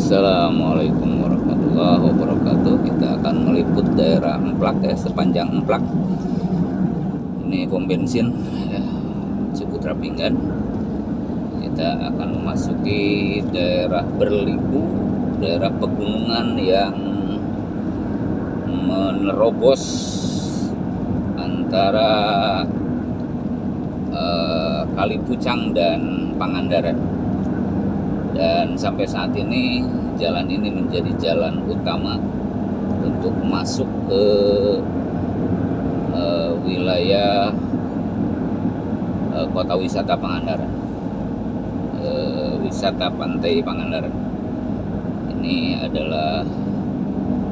Assalamualaikum warahmatullahi wabarakatuh. Kita akan meliput daerah Emplak ya, sepanjang Emplak. Ini pom bensin ya, Ciputra Pinggan. Kita akan memasuki daerah berliku, daerah pegunungan yang menerobos antara Kali Pucang dan Pangandaran. Dan sampai saat ini jalan ini menjadi jalan utama untuk masuk ke wilayah kota wisata Pangandaran, wisata pantai Pangandaran. Ini adalah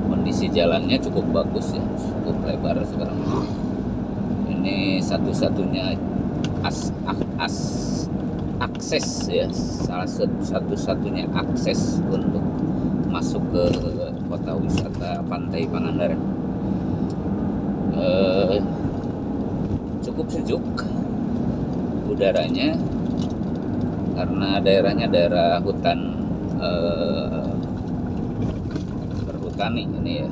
kondisi jalannya cukup bagus ya, cukup lebar sekarang. Ini satu-satunya akses ya, salah satu-satunya akses untuk masuk ke kota wisata pantai Pangandaran. Cukup sejuk udaranya karena daerahnya daerah hutan perhutani ini ya,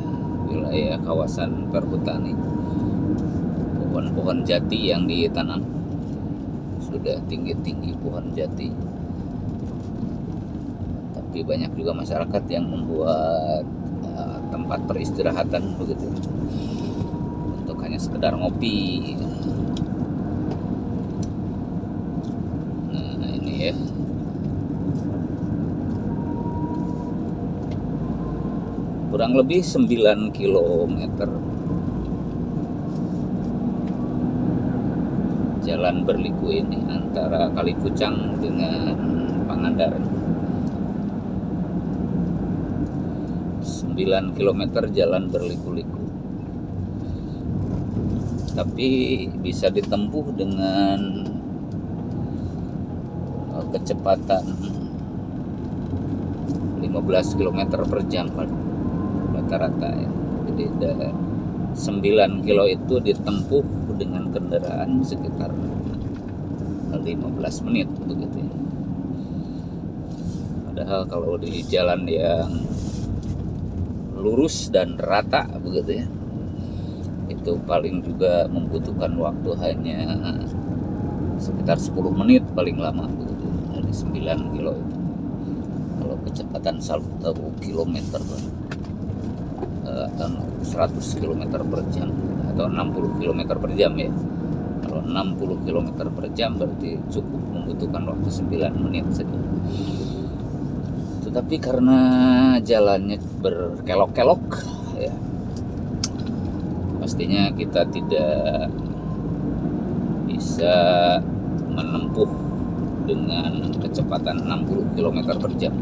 wilayah kawasan perhutani. Pohon-pohon jati yang ditanam sudah tinggi-tinggi pohon jati, tapi banyak juga masyarakat yang membuat tempat peristirahatan begitu untuk hanya sekedar ngopi. Nah ini ya, kurang lebih 9 km jalan berliku ini antara Kali Pucang dengan Pangandaran. 9 km jalan berliku-liku, tapi bisa ditempuh dengan kecepatan 15 km per jam rata-rata ya. Jadi 9 kilo itu ditempuh dengan kendaraan sekitar 15 menit begitu ya. Padahal kalau di jalan yang lurus dan rata begitu ya, itu paling juga membutuhkan waktu hanya sekitar 10 menit paling lama begitu ya, dari 9 kilo itu. Kalau kecepatan 1 kilometer atau 100 km per jam atau 60 km per jam ya. Kalau 60 km per jam berarti cukup membutuhkan waktu 9 menit saja. Tetapi karena jalannya berkelok-kelok ya, pastinya kita tidak bisa menempuh dengan kecepatan 60 km per jam.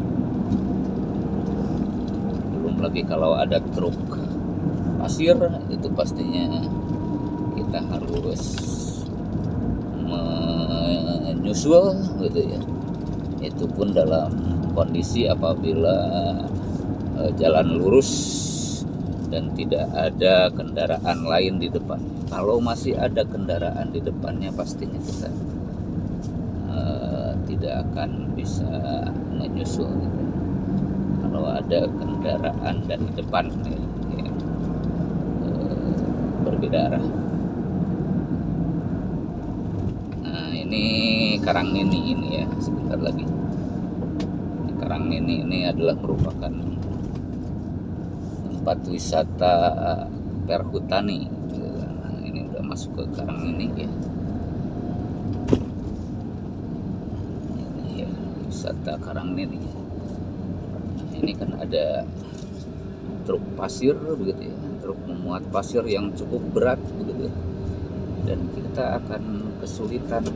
Belum lagi kalau ada truk pasir, itu pastinya kita harus menyusul gitu ya. Itu pun dalam kondisi apabila jalan lurus dan tidak ada kendaraan lain di depan. Kalau masih ada kendaraan di depannya, pastinya kita tidak akan bisa menyusul gitu. Kalau ada kendaraan dari depan ya, berbeda arah. Nah ini Karangnini ini ya, sebentar lagi. Karangnini ini adalah merupakan tempat wisata perhutani. Nah, ini udah masuk ke Karangnini ya. Ini ya, wisata Karangnini. Ini kan ada truk pasir begitu ya, truk memuat pasir yang cukup berat begitu ya. Dan kita akan kesulitan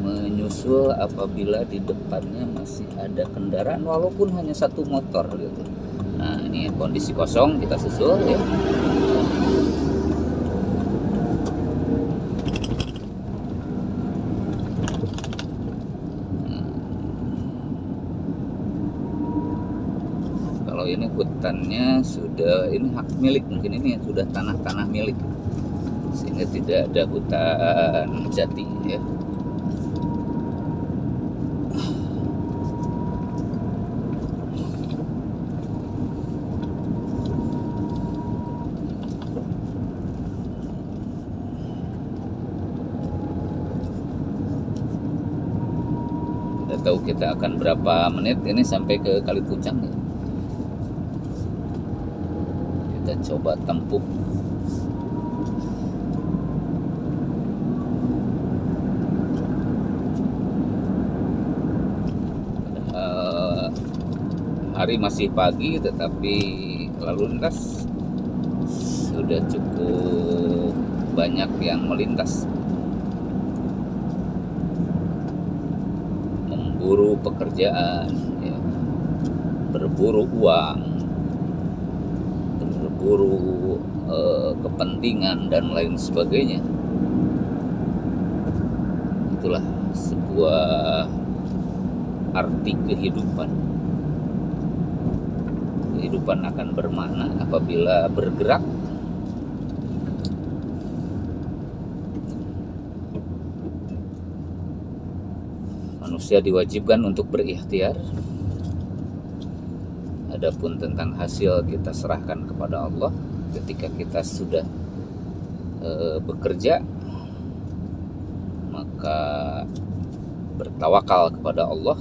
menyusul apabila di depannya masih ada kendaraan walaupun hanya satu motor gitu. Nah ini kondisi kosong, kita susul ya. Kalau ini hutannya sudah, ini hak milik, mungkin ini sudah tanah milik, sehingga tidak ada hutan jati ya. tahu kita akan berapa menit ini sampai ke Kali Pucang ya. Kita coba tempuh. Hari masih pagi tetapi lalu lintas sudah cukup banyak yang melintas, memburu pekerjaan ya, berburu uang, berburu kepentingan dan lain sebagainya. Itulah sebuah arti kehidupan. Kehidupan akan bermakna apabila bergerak. Manusia diwajibkan untuk berikhtiar. Adapun tentang hasil kita serahkan kepada Allah. Ketika kita sudah bekerja, maka bertawakal kepada Allah.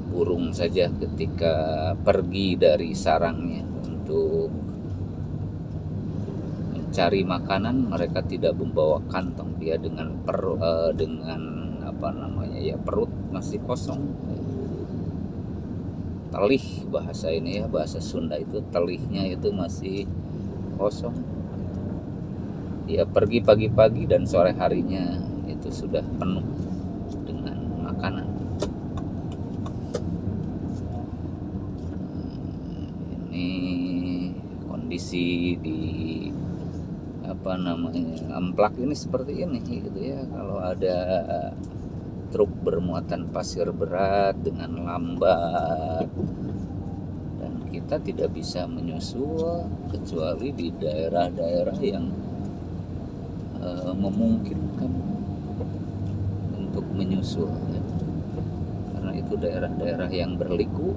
Burung saja ketika pergi dari sarangnya untuk mencari makanan, mereka tidak membawa kantong. Dia dengan perut masih kosong. Telih bahasa ini ya, bahasa Sunda itu telihnya itu masih kosong. Dia pergi pagi-pagi dan sore harinya itu sudah penuh dengan makanan. Kondisi di Emplak ini seperti ini gitu ya. Kalau ada truk bermuatan pasir berat dengan lambat dan kita tidak bisa menyusul kecuali di daerah-daerah yang memungkinkan untuk menyusul ya. Karena itu daerah-daerah yang berliku,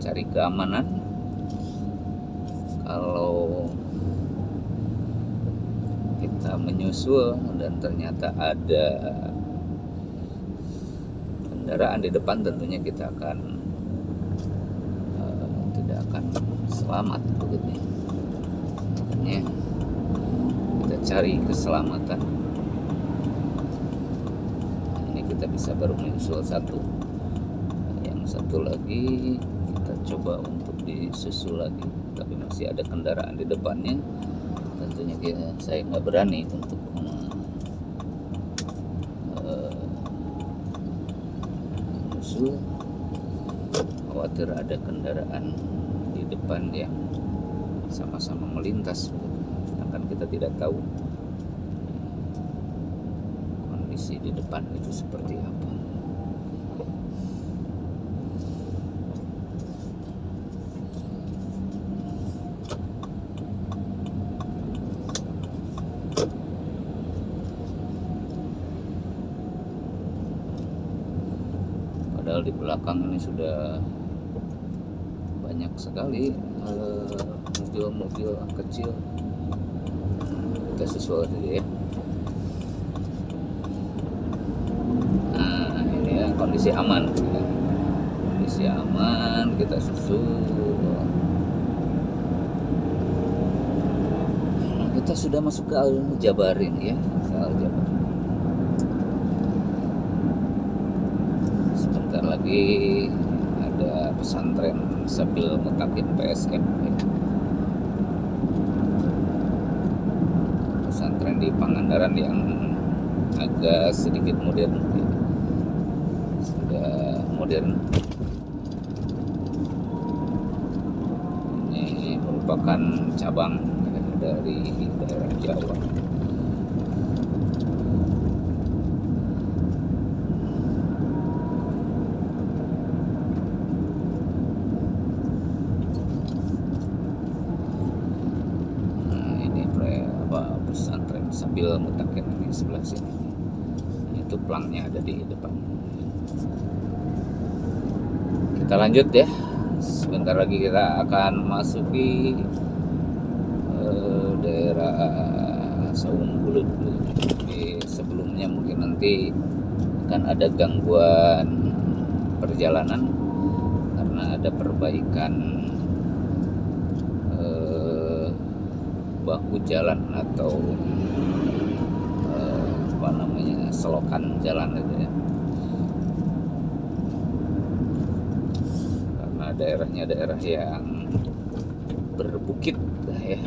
cari keamanan. Kalau kita menyusul dan ternyata ada kendaraan di depan, tentunya kita akan tidak akan selamat begitu. Makanya kita cari keselamatan. Nah, ini kita bisa baru menyusul satu. Yang satu lagi kita coba untuk disusul lagi, tapi masih ada kendaraan di depannya. Tentunya saya nggak berani untuk menyusul, khawatir ada kendaraan di depan yang sama-sama melintas, sedangkan kita tidak tahu kondisi di depan itu seperti apa. Padahal di belakang ini sudah banyak sekali mobil-mobil kecil. Kita susul saja ya. Nah ini ya, kondisi aman ya. Kondisi aman, kita susul. Nah, kita sudah masuk ke Al-Jabarin ya, Al-Jabarin. Sebentar lagi ada pesantren Sabil Mutakin PSM ya. Pesantren di Pangandaran yang agak sedikit modern ya. Sudah modern. Ini merupakan cabang ya, dari daerah Jawa. Pesantren Sabil Mutakin ini sebelah sini. Itu pelangnya ada di depan. Kita lanjut ya. Sebentar lagi kita akan masuki daerah Saung Bulut di nanti kan ada gangguan perjalanan karena ada perbaikan bahu jalan atau selokan jalan itu ya, karena daerahnya daerah yang berbukit ya,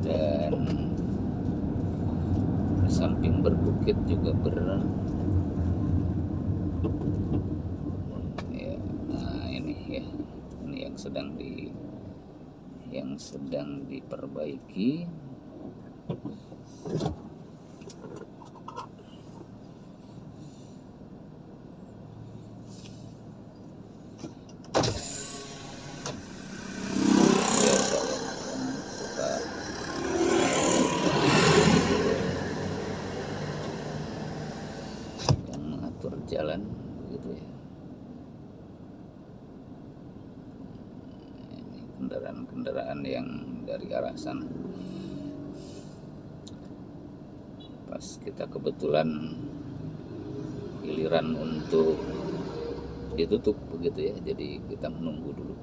dan di samping berbukit juga ya, nah ini ya, ini yang sedang diperbaiki. Jalan begitu ya. Ini kendaraan-kendaraan yang dari arah sana. Pas kita kebetulan giliran untuk ditutup begitu ya, jadi kita menunggu dulu.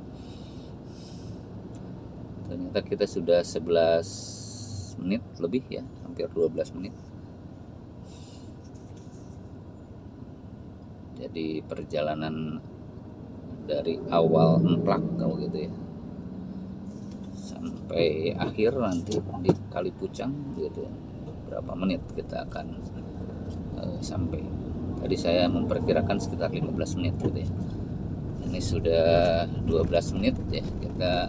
Ternyata kita sudah 11 menit lebih ya, hampir 12 menit. Jadi perjalanan dari awal Emplak kalau gitu ya sampai akhir nanti di Kalipucang gitu, berapa menit kita akan sampai. Tadi saya memperkirakan sekitar 15 menit gitu ya. Ini sudah 12 menit ya kita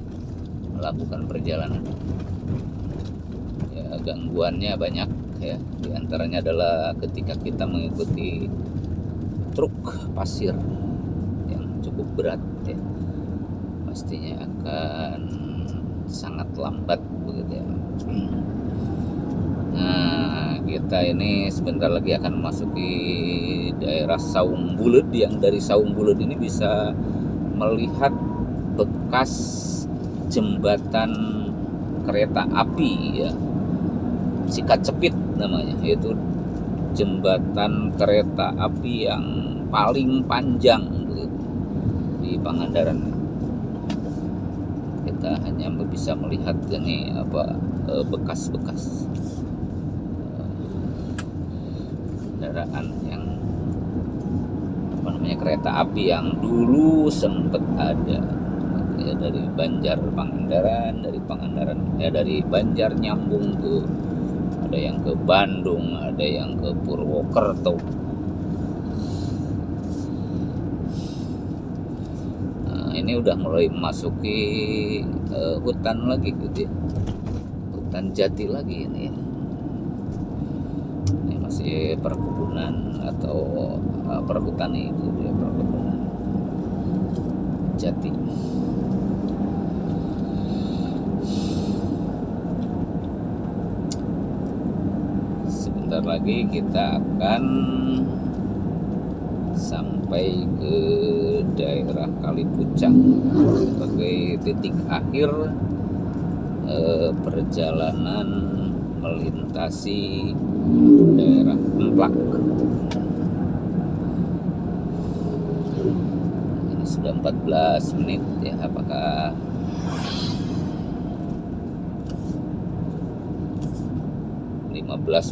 melakukan perjalanan. Ya, gangguannya banyak ya, diantaranya adalah ketika kita mengikuti truk pasir yang cukup berat ya, pastinya akan sangat lambat begitu ya. Nah, kita ini sebentar lagi akan memasuki daerah Saung Buleud, yang dari Saung Buleud ini bisa melihat bekas jembatan kereta api ya, Cikacepit namanya, yaitu jembatan kereta api yang paling panjang di Pangandaran. Kita hanya bisa melihat ini bekas-bekas kendaraan yang kereta api yang dulu sempat ada ya, dari Banjar Pangandaran, dari Banjar nyambung ke, ada yang ke Bandung, ada yang ke Purwokerto. Nah, ini udah mulai memasuki hutan lagi gitu ya, hutan jati lagi ini. Ini masih perkebunan atau perhutani itu ya, perkebunan jati. Sebentar lagi kita akan sampai ke daerah Kalipucang sebagai titik akhir perjalanan melintasi daerah Emplak. Ini sudah 14 menit ya, apakah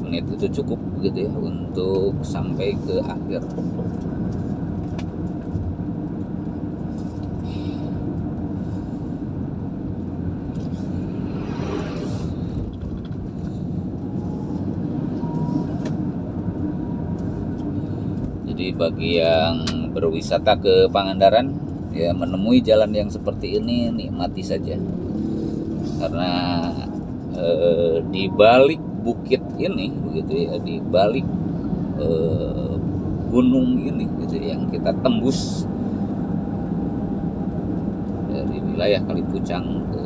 menit itu cukup gitu ya untuk sampai ke akhir. Jadi bagi yang berwisata ke Pangandaran ya, menemui jalan yang seperti ini nikmati saja, karena di balik bukit ini begitu ya, di balik gunung ini gitu yang kita tembus dari wilayah Kalipucang ke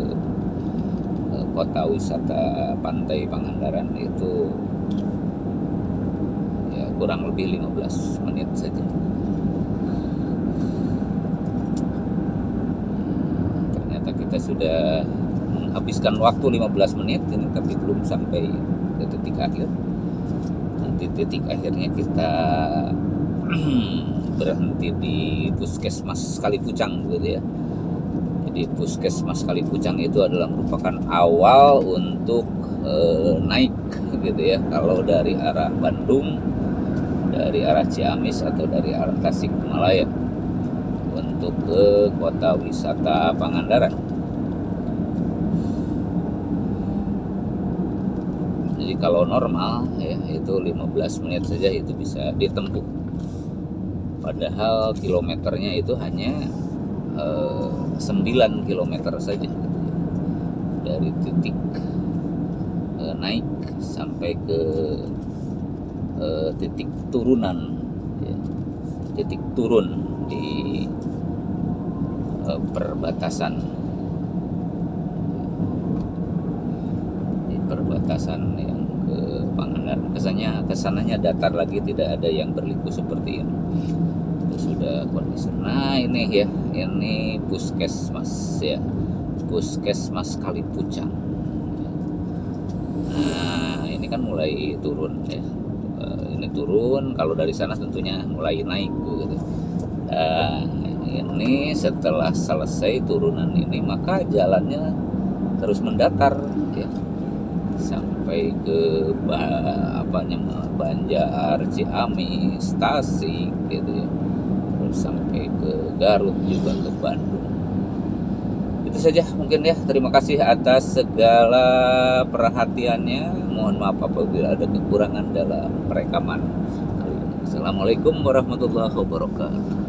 kota wisata pantai Pangandaran itu ya kurang lebih 15 menit saja. Ternyata kita sudah menghabiskan waktu 15 menit ini, tapi belum sampai ke titik akhir. Nanti titik akhirnya kita berhenti di Puskesmas Kalipucang gitu ya. Jadi Puskesmas Kalipucang itu adalah merupakan awal untuk naik gitu ya. Kalau dari arah Bandung, dari arah Ciamis atau dari arah Tasikmalaya untuk ke kota wisata Pangandaran. Jadi kalau normal ya itu 15 menit saja itu bisa ditempuh. Padahal kilometernya itu hanya 9 kilometer saja dari titik naik sampai ke titik turunan ya. Titik turun di perbatasan yang ke Pangandaran. Kesananya datar lagi, tidak ada yang berliku seperti ini. Itu sudah kondisi. Nah ini ya, ini Puskesmas ya, Puskesmas Kalipucang. Nah ini kan mulai turun ya. Ini turun, kalau dari sana tentunya mulai naik gitu. Ini setelah selesai turunan ini maka jalannya terus mendatar ya, sampai ke Banjar, Ciamis, Tasik gitu ya, terus sampai ke Garut juga ke Bandung. Itu saja mungkin ya. Terima kasih atas segala perhatiannya. Mohon maaf apabila ada kekurangan dalam perekaman kali ini. Assalamualaikum warahmatullahi wabarakatuh.